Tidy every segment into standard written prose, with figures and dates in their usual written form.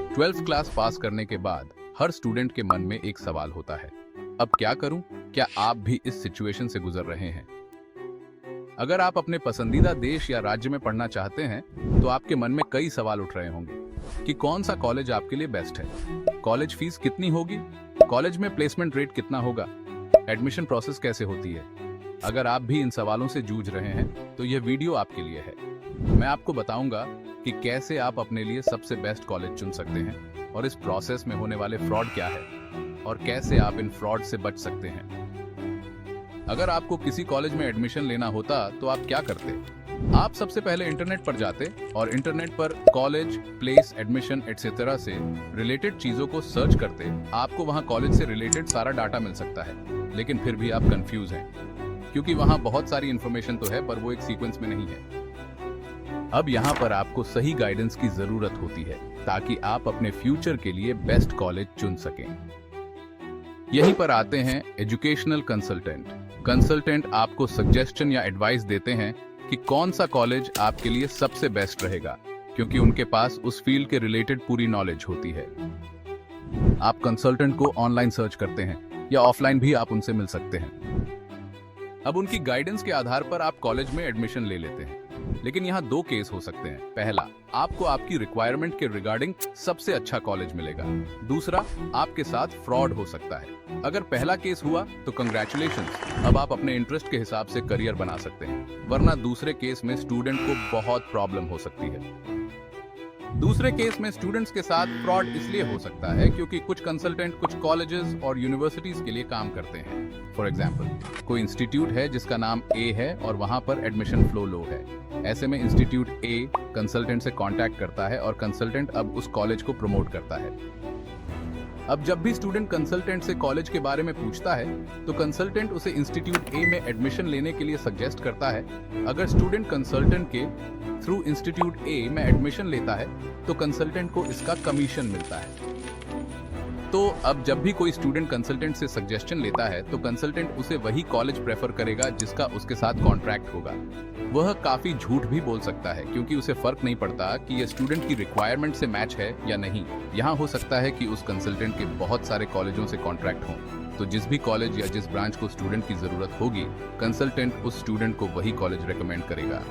12th class pass करने के बाद हर स्टूडेंट के मन में एक सवाल होता है, अब क्या करूं? क्या आप भी इस सिचुएशन से गुजर रहे हैं? अगर आप अपने पसंदीदा देश या राज्य में पढ़ना चाहते हैं तो आपके मन में कई सवाल उठ रहे होंगे कि कौन सा कॉलेज आपके लिए बेस्ट है, कॉलेज फीस कितनी होगी, कॉलेज में प्लेसमेंट रेट कितना होगा, एडमिशन प्रोसेस कैसे होती है। अगर आप भी इन सवालों से जूझ रहे हैं तो यह वीडियो आपके लिए है। मैं आपको बताऊंगा कि कैसे आप अपने लिए सबसे बेस्ट कॉलेज चुन सकते हैं और इस प्रोसेस में होने वाले फ्रॉड क्या है और कैसे आप इन फ्रॉड से बच सकते हैं। अगर आपको किसी कॉलेज में एडमिशन लेना होता तो आप क्या करते? आप सबसे पहले इंटरनेट पर जाते और इंटरनेट पर कॉलेज, प्लेस, एडमिशन एटसेट्रा से रिलेटेड चीजों को सर्च करते। आपको वहां कॉलेज से रिलेटेड सारा डाटा मिल सकता है, लेकिन फिर भी आप कंफ्यूज हैं क्योंकि वहां बहुत सारी इंफॉर्मेशन तो है पर वो एक सीक्वेंस में नहीं है। अब यहाँ पर आपको सही गाइडेंस की जरूरत होती है ताकि आप अपने फ्यूचर के लिए बेस्ट कॉलेज चुन सकें। यहीं पर आते हैं एजुकेशनल कंसल्टेंट। कंसल्टेंट आपको सजेशन या एडवाइस देते हैं कि कौन सा कॉलेज आपके लिए सबसे बेस्ट रहेगा, क्योंकि उनके पास उस फील्ड के रिलेटेड पूरी नॉलेज होती है। आप कंसल्टेंट को ऑनलाइन सर्च करते हैं या ऑफलाइन भी आप उनसे मिल सकते हैं। अब उनकी गाइडेंस के आधार पर आप कॉलेज में एडमिशन ले लेते हैं, लेकिन यहाँ दो केस हो सकते हैं। पहला, आपको आपकी रिक्वायरमेंट के रिगार्डिंग सबसे अच्छा कॉलेज मिलेगा। दूसरा, आपके साथ फ्रॉड हो सकता है। अगर पहला केस हुआ तो कंग्रेचुलेशंस, अब आप अपने इंटरेस्ट के हिसाब से करियर बना सकते हैं, वरना दूसरे केस में स्टूडेंट को बहुत प्रॉब्लम हो सकती है। दूसरे केस में स्टूडेंट्स के साथ फ्रॉड इसलिए हो सकता है क्योंकि कुछ कंसल्टेंट कुछ कॉलेजेस और यूनिवर्सिटीज के लिए काम करते हैं। फॉर एग्जाम्पल, कोई इंस्टीट्यूट है जिसका नाम ए है और वहां पर एडमिशन फ्लो लो है। ऐसे में इंस्टीट्यूट ए कंसल्टेंट से कांटेक्ट करता है और कंसल्टेंट अब उस कॉलेज को प्रमोट करता है। अब जब भी स्टूडेंट कंसल्टेंट से कॉलेज के बारे में पूछता है तो कंसल्टेंट उसे इंस्टीट्यूट ए में एडमिशन लेने के लिए सजेस्ट करता है। अगर स्टूडेंट कंसल्टेंट के थ्रू इंस्टीट्यूट ए में एडमिशन लेता है तो कंसल्टेंट को इसका कमीशन मिलता है। तो अब जब भी कोई स्टूडेंट कंसल्टेंट से सजेशन लेता है तो कंसल्टेंट उसे वही कॉलेज प्रेफर करेगा जिसका उसके साथ कॉन्ट्रैक्ट होगा। वह काफी झूठ भी बोल सकता है क्योंकि उसे फर्क नहीं पड़ता कि यह स्टूडेंट की रिक्वायरमेंट से मैच है या नहीं। यहाँ हो सकता है कि उस कंसल्टेंट के बहुत सारे कॉलेजों से कॉन्ट्रैक्ट हों, तो जिस भी कॉलेज या जिस ब्रांच को स्टूडेंट की जरूरत होगी, कंसल्टेंट उस स्टूडेंट को वही कॉलेज रेकमेंड करेगा।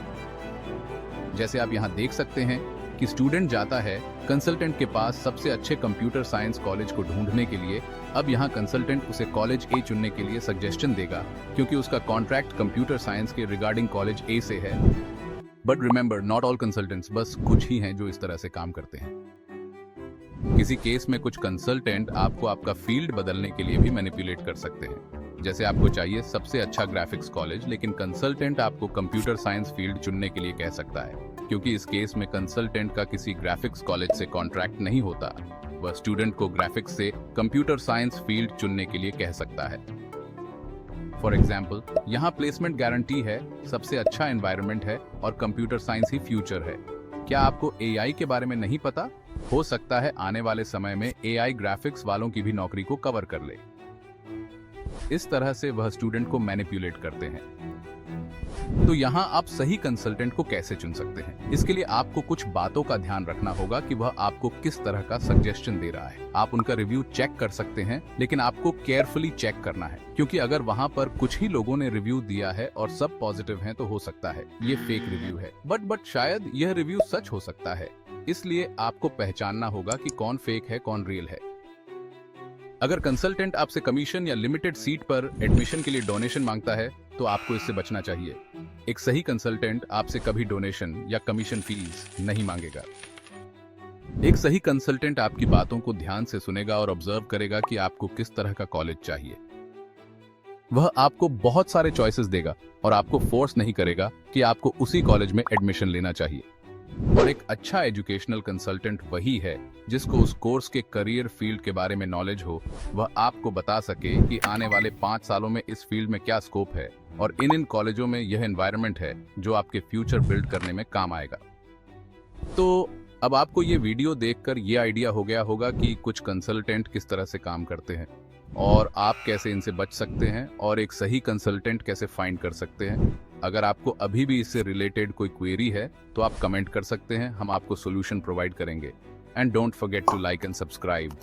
जैसे आप यहाँ देख सकते हैं कि स्टूडेंट जाता है कंसल्टेंट के पास सबसे अच्छे कंप्यूटर साइंस कॉलेज को ढूंढने के लिए। अब यहाँ कंसल्टेंट उसे कॉलेज ए चुनने के लिए सजेशन देगा क्योंकि उसका कॉन्ट्रैक्ट कंप्यूटर साइंस के रिगार्डिंग कॉलेज ए से है। But remember, not all consultants, बस कुछ ही हैं जो इस तरह से काम करते हैं। किसी केस में कुछ कंसल्टेंट आपको आपका फील्ड बदलने के लिए भी मैनिपुलेट कर सकते हैं। जैसे आपको चाहिए सबसे अच्छा ग्राफिक्स कॉलेज, लेकिन कंसल्टेंट आपको कंप्यूटर साइंस फील्ड चुनने के लिए कह सकता है, क्योंकि इस केस में कंसल्टेंट का किसी ग्राफिक्स कॉलेज से कॉन्ट्रैक्ट नहीं होता। वह स्टूडेंट को ग्राफिक्स से कंप्यूटर साइंस फील्ड चुनने के लिए कह सकता है। फॉर एग्जाम्पल, यहाँ प्लेसमेंट गारंटी है, सबसे अच्छा एनवायरनमेंट है और कंप्यूटर साइंस ही फ्यूचर है। क्या आपको एआई के बारे में नहीं पता? हो सकता है आने वाले समय में एआई ग्राफिक्स वालों की भी नौकरी को कवर कर ले। इस तरह से वह स्टूडेंट को मैनिपुलेट करते हैं। तो यहाँ आप सही कंसल्टेंट को कैसे चुन सकते हैं? इसके लिए आपको कुछ बातों का ध्यान रखना होगा कि वह आपको किस तरह का सजेशन दे रहा है। आप उनका रिव्यू चेक कर सकते हैं, लेकिन आपको केयरफुली चेक करना है, क्योंकि अगर वहाँ पर कुछ ही लोगों ने रिव्यू दिया है और सब पॉजिटिव हैं तो हो सकता है ये फेक रिव्यू है। बट शायद यह रिव्यू सच हो सकता है, इसलिए आपको पहचानना होगा कि कौन फेक है कौन रियल है। अगर कंसल्टेंट आपसे कमीशन या लिमिटेड सीट पर एडमिशन के लिए डोनेशन मांगता है तो आपको इससे बचना चाहिए। एक सही कंसल्टेंट आपसे कभी डोनेशन या कमीशन फीस नहीं मांगेगा। एक सही कंसल्टेंट आपकी बातों को ध्यान से सुनेगा और ऑब्जर्व करेगा कि आपको किस तरह का कॉलेज चाहिए। वह आपको बहुत सारे चॉइसेस देगा और आपको फोर्स नहीं करेगा कि आपको उसी कॉलेज में एडमिशन लेना चाहिए। और एक अच्छा एजुकेशनल कंसल्टेंट वही है जिसको उस कोर्स के करियर फील्ड के बारे में नॉलेज हो। वह आपको बता सके कि आने वाले 5 सालों में इस फील्ड में क्या स्कोप है और इन कॉलेजों में यह एनवायरनमेंट है जो आपके फ्यूचर बिल्ड करने में काम आएगा। तो अब आपको ये वीडियो देखकर ये आइडिया हो गया होगा कि कुछ कंसल्टेंट किस तरह से काम करते हैं और आप कैसे इनसे बच सकते हैं और एक सही कंसल्टेंट कैसे फाइंड कर सकते हैं। अगर आपको अभी भी इससे रिलेटेड कोई क्वेरी है तो आप कमेंट कर सकते हैं, हम आपको सॉल्यूशन प्रोवाइड करेंगे। and don't forget to like and subscribe.